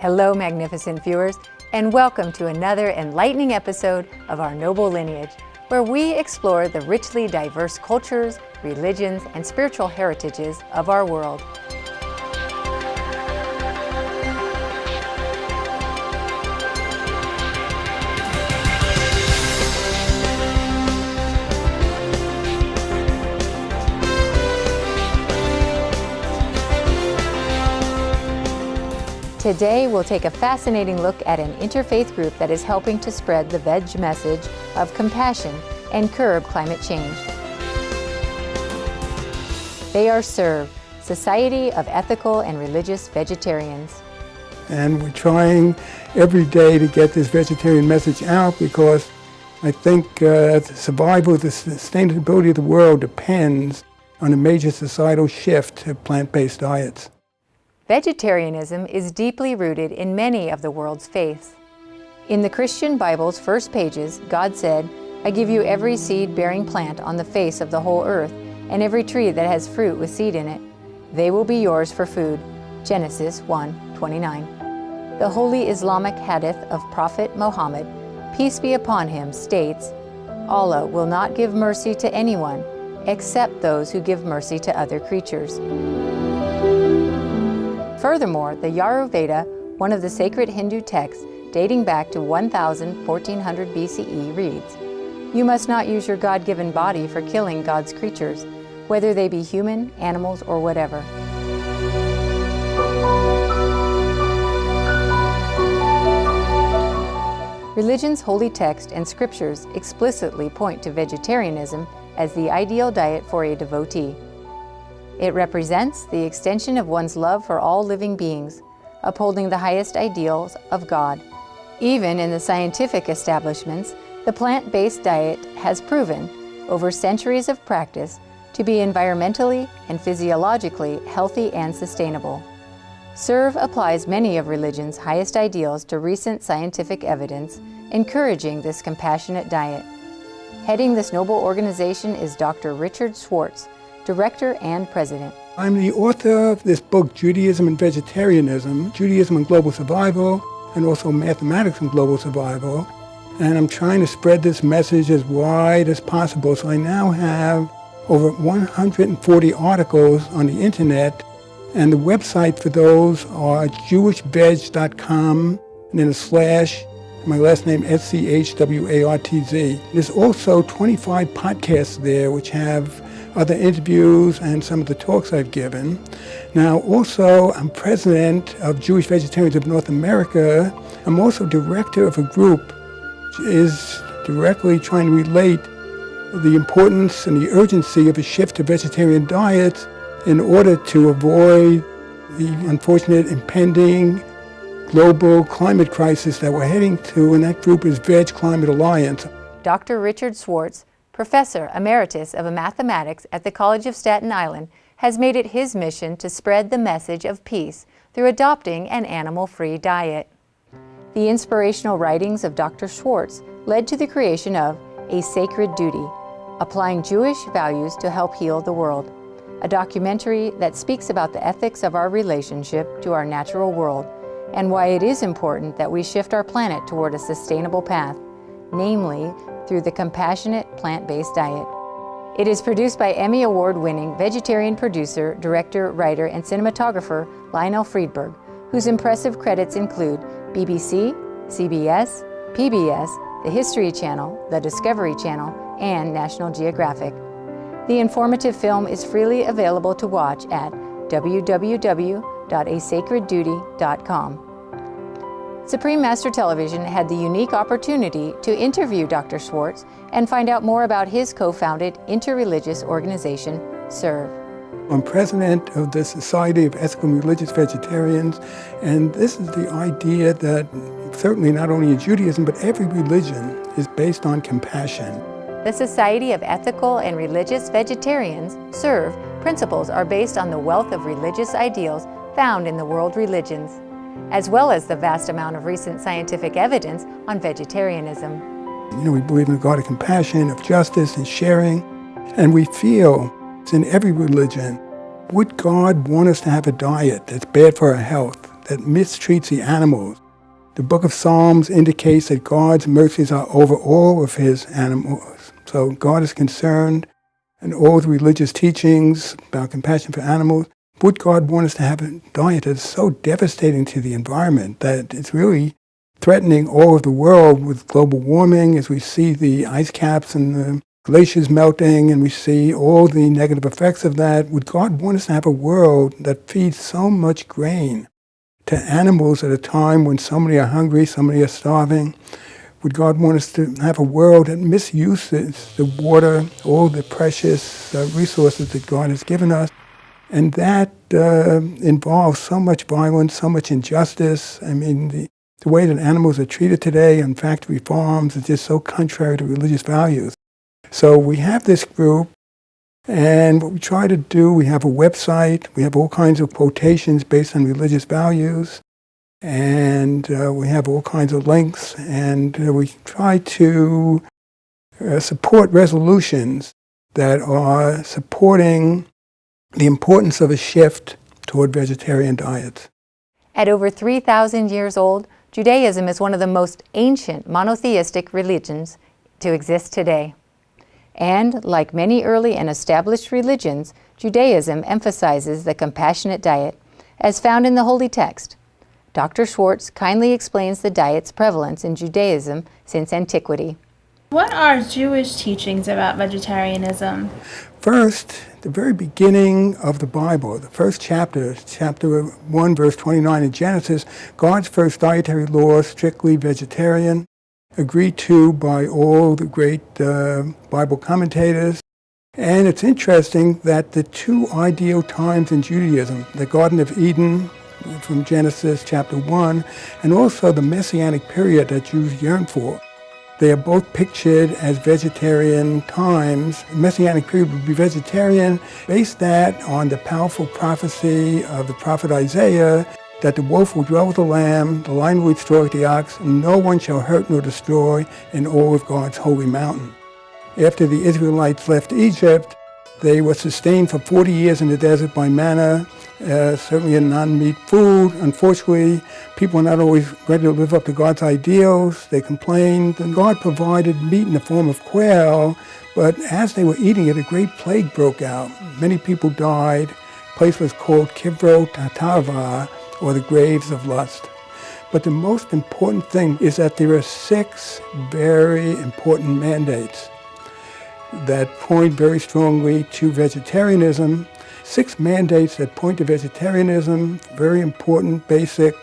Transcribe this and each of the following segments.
Hello, magnificent viewers, and welcome to another enlightening episode of our Noble Lineage, where we explore the richly diverse cultures, religions, and spiritual heritages of our world. Today, we'll take a fascinating look at an interfaith group that is helping to spread the veg message of compassion and curb climate change. They are SERV, Society of Ethical and Religious Vegetarians. And we're trying every day to get this vegetarian message out because I think the survival, the sustainability of the world depends on a major societal shift to plant-based diets. Vegetarianism is deeply rooted in many of the world's faiths. In the Christian Bible's first pages, God said, "I give you every seed-bearing plant on the face of the whole earth, and every tree that has fruit with seed in it. They will be yours for food." Genesis 1:29. The holy Islamic hadith of Prophet Muhammad, peace be upon him, states, "Allah will not give mercy to anyone except those who give mercy to other creatures." Furthermore, the Veda, one of the sacred Hindu texts dating back to 1400 BCE, reads, "You must not use your God-given body for killing God's creatures, whether they be human, animals, or whatever." Religion's holy text and scriptures explicitly point to vegetarianism as the ideal diet for a devotee. It represents the extension of one's love for all living beings, upholding the highest ideals of God. Even in the scientific establishments, the plant-based diet has proven, over centuries of practice, to be environmentally and physiologically healthy and sustainable. SERV applies many of religion's highest ideals to recent scientific evidence, encouraging this compassionate diet. Heading this noble organization is Dr. Richard Schwartz, Director and President. I'm the author of this book, Judaism and Vegetarianism, Judaism and Global Survival, and also Mathematics and Global Survival. And I'm trying to spread this message as wide as possible. So I now have over 140 articles on the internet, and the website for those are jewishveg.com, and then my last name, SCHWARTZ. There's also 25 podcasts there which have other interviews and some of the talks I've given. Now, also, I'm president of Jewish Vegetarians of North America. I'm also director of a group which is directly trying to relate the importance and the urgency of a shift to vegetarian diets in order to avoid the unfortunate impending global climate crisis that we're heading to, and that group is Veg Climate Alliance. Dr. Richard Schwartz, Professor Emeritus of Mathematics at the College of Staten Island, has made it his mission to spread the message of peace through adopting an animal-free diet. The inspirational writings of Dr. Schwartz led to the creation of A Sacred Duty, Applying Jewish Values to Help Heal the World, a documentary that speaks about the ethics of our relationship to our natural world and why it is important that we shift our planet toward a sustainable path, namely through the compassionate plant-based diet. It is produced by Emmy Award-winning vegetarian producer, director, writer, and cinematographer Lionel Friedberg, whose impressive credits include BBC, CBS, PBS, the History Channel, the Discovery Channel, and National Geographic. The informative film is freely available to watch at www.asacredduty.com. Supreme Master Television had the unique opportunity to interview Dr. Schwartz and find out more about his co-founded interreligious organization, SERV. I'm president of the Society of Ethical and Religious Vegetarians, and this is the idea that certainly not only in Judaism, but every religion is based on compassion. The Society of Ethical and Religious Vegetarians, SERV, principles are based on the wealth of religious ideals found in the world religions, as well as the vast amount of recent scientific evidence on vegetarianism. We believe in a God of compassion, of justice, and sharing, and we feel it's in every religion. Would God want us to have a diet that's bad for our health? that mistreats the animals. The book of Psalms indicates that God's mercies are over all of his animals. So God is concerned, and all the religious teachings about compassion for animals. Would God want us to have a diet that's so devastating to the environment that it's really threatening all of the world with global warming, as we see the ice caps and the glaciers melting, and we see all the negative effects of that? Would God want us to have a world that feeds so much grain to animals at a time when so many are hungry, so many are starving? Would God want us to have a world that misuses the water, all the precious resources that God has given us? And that involves so much violence, so much injustice. I mean, the way that animals are treated today on factory farms is just so contrary to religious values. So we have this group, and what we try to do, we have a website, we have all kinds of quotations based on religious values, and we have all kinds of links, and we try to support resolutions that are supporting the importance of a shift toward vegetarian diets. At over 3,000 years old, Judaism is one of the most ancient monotheistic religions to exist today. And like many early and established religions, Judaism emphasizes the compassionate diet, as found in the Holy Text. Dr. Schwartz kindly explains the diet's prevalence in Judaism since antiquity. What are Jewish teachings about vegetarianism? First, the very beginning of the Bible, the first chapter 1, verse 29 in Genesis, God's first dietary law, strictly vegetarian, agreed to by all the great Bible commentators. And it's interesting that the two ideal times in Judaism, the Garden of Eden from Genesis chapter 1, and also the Messianic period that Jews yearn for, they are both pictured as vegetarian times. The Messianic period would be vegetarian, based that on the powerful prophecy of the prophet Isaiah that the wolf will dwell with the lamb, the lion will destroy the ox, and no one shall hurt nor destroy in all of God's holy mountain. After the Israelites left Egypt, they were sustained for 40 years in the desert by manna, certainly a non-meat food. Unfortunately, people were not always ready to live up to God's ideals. They complained, and God provided meat in the form of quail, but as they were eating it, a great plague broke out. Many people died. The place was called Kivrot Hatava, or the graves of lust. But the most important thing is that there are 6 very important mandates that point very strongly to vegetarianism. 6 mandates that point to vegetarianism, very important basic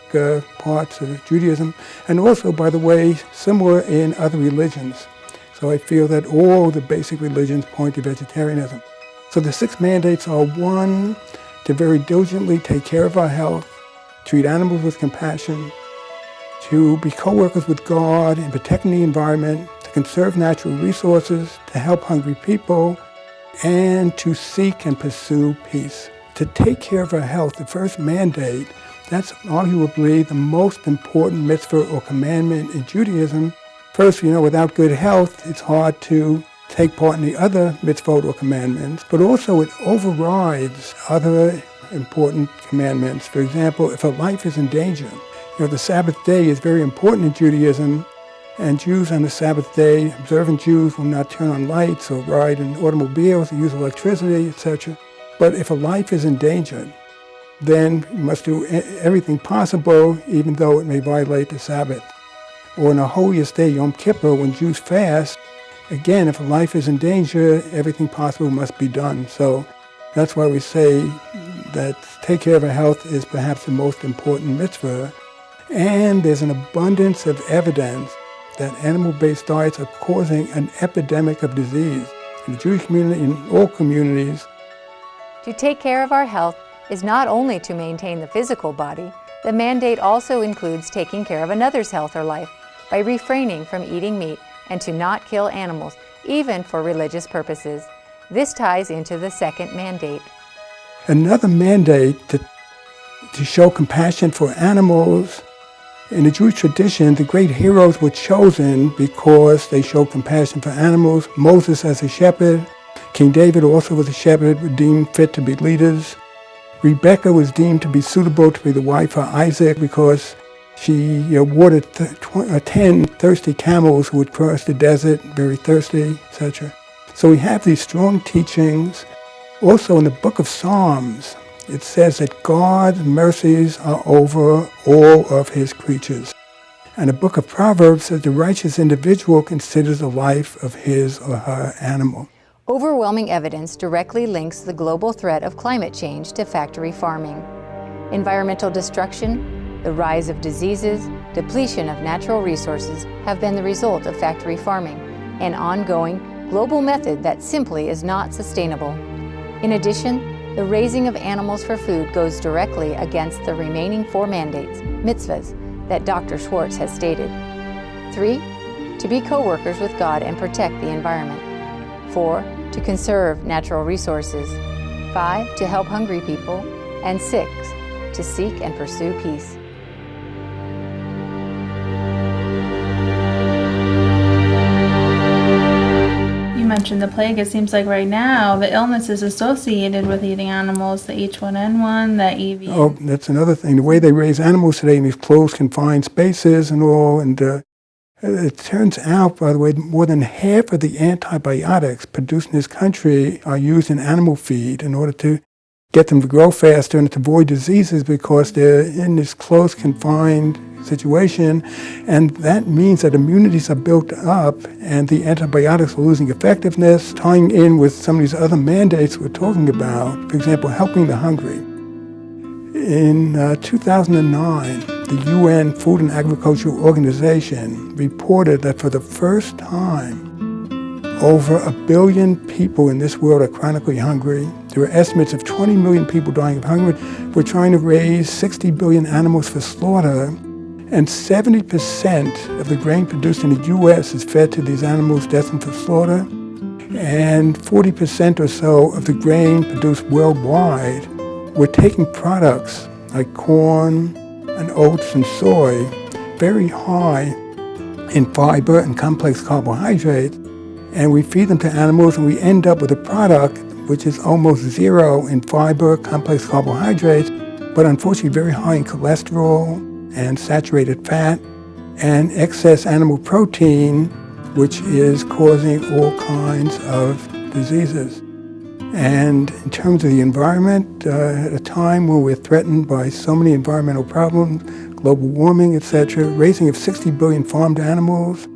parts of Judaism, and also, by the way, similar in other religions. So I feel that all the basic religions point to vegetarianism. So the 6 mandates are: 1, to very diligently take care of our health, treat animals with compassion, to be co-workers with God in protecting the environment, to conserve natural resources, to help hungry people, and to seek and pursue peace. To take care of our health, the first mandate, that's arguably the most important mitzvah or commandment in Judaism. First, without good health, it's hard to take part in the other mitzvot or commandments, but also it overrides other important commandments. For example, if a life is in danger, the Sabbath day is very important in Judaism, and Jews on the Sabbath day, observant Jews, will not turn on lights or ride in automobiles or use electricity, etc. But if a life is in danger, then you must do everything possible, even though it may violate the Sabbath. Or on the holiest day, Yom Kippur, when Jews fast, again, if a life is in danger, everything possible must be done. So that's why we say that take care of our health is perhaps the most important mitzvah. And there's an abundance of evidence that animal-based diets are causing an epidemic of disease in the Jewish community, in all communities. To take care of our health is not only to maintain the physical body, the mandate also includes taking care of another's health or life by refraining from eating meat and to not kill animals, even for religious purposes. This ties into the second mandate. Another mandate to show compassion for animals. In the Jewish tradition, the great heroes were chosen because they showed compassion for animals. Moses as a shepherd, King David also was a shepherd, were deemed fit to be leaders. Rebecca was deemed to be suitable to be the wife of Isaac because she watered 10 thirsty camels who would cross the desert, very thirsty, etc. So we have these strong teachings. Also in the book of Psalms, it says that God's mercies are over all of his creatures. And the book of Proverbs says the righteous individual considers the life of his or her animal. Overwhelming evidence directly links the global threat of climate change to factory farming. Environmental destruction, the rise of diseases, depletion of natural resources have been the result of factory farming, an ongoing global method that simply is not sustainable. In addition, the raising of animals for food goes directly against the remaining 4 mandates, mitzvahs, that Dr. Schwartz has stated. 3. To be co-workers with God and protect the environment. 4. To conserve natural resources. 5. To help hungry people. And 6. To seek and pursue peace. You mentioned the plague. It seems like right now the illness is associated with eating animals, the H1N1, the avian. Oh, that's another thing. The way they raise animals today in these closed, confined spaces and all, and it turns out, by the way, more than half of the antibiotics produced in this country are used in animal feed in order to get them to grow faster and to avoid diseases because they're in this closed, confined situation. And that means that immunities are built up and the antibiotics are losing effectiveness, tying in with some of these other mandates we're talking about, for example, helping the hungry. In 2009, the UN Food and Agriculture Organization reported that for the first time, over 1 billion people in this world are chronically hungry. There are estimates of 20 million people dying of hunger. We're trying to raise 60 billion animals for slaughter, and 70% of the grain produced in the U.S. is fed to these animals destined for slaughter, and 40% or so of the grain produced worldwide. We're taking products like corn and oats and soy, very high in fiber and complex carbohydrates, and we feed them to animals and we end up with a product which is almost zero in fiber, complex carbohydrates, but unfortunately very high in cholesterol and saturated fat and excess animal protein, which is causing all kinds of diseases. And in terms of the environment, at a time when we're threatened by so many environmental problems, global warming, etc., raising of 60 billion farmed animals,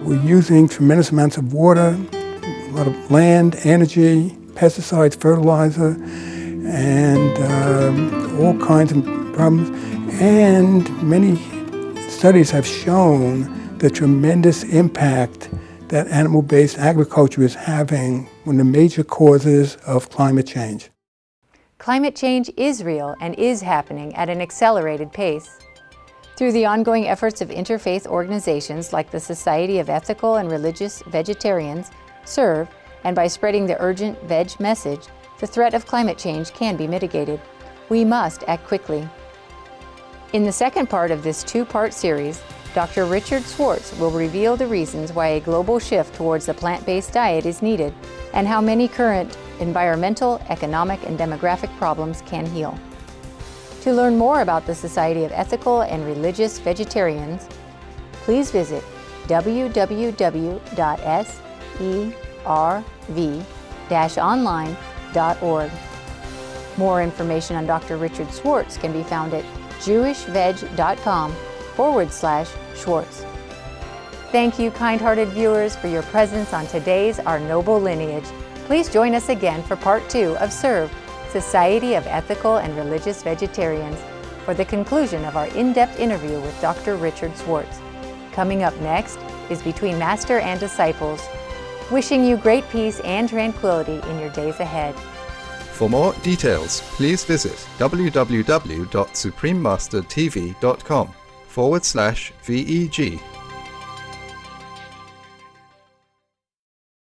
we're using tremendous amounts of water, a lot of land, energy, pesticides, fertilizer, and all kinds of problems. And many studies have shown the tremendous impact that animal-based agriculture is having one of the major causes of climate change. Climate change is real and is happening at an accelerated pace. Through the ongoing efforts of interfaith organizations like the Society of Ethical and Religious Vegetarians, SERV, and by spreading the urgent veg message, the threat of climate change can be mitigated. We must act quickly. In the second part of this 2-part series, Dr. Richard Schwartz will reveal the reasons why a global shift towards a plant-based diet is needed and how many current environmental, economic, and demographic problems can heal. To learn more about the Society of Ethical and Religious Vegetarians, please visit www.serv-online.org. More information on Dr. Richard Schwartz can be found at jewishveg.com/Schwartz. Thank you, kind-hearted viewers, for your presence on today's Our Noble Lineage. Please join us again for Part 2 of SERV, Society of Ethical and Religious Vegetarians, for the conclusion of our in-depth interview with Dr. Richard Schwartz. Coming up next is Between Master and Disciples. Wishing you great peace and tranquility in your days ahead. For more details, please visit www.suprememastertv.com/VEG.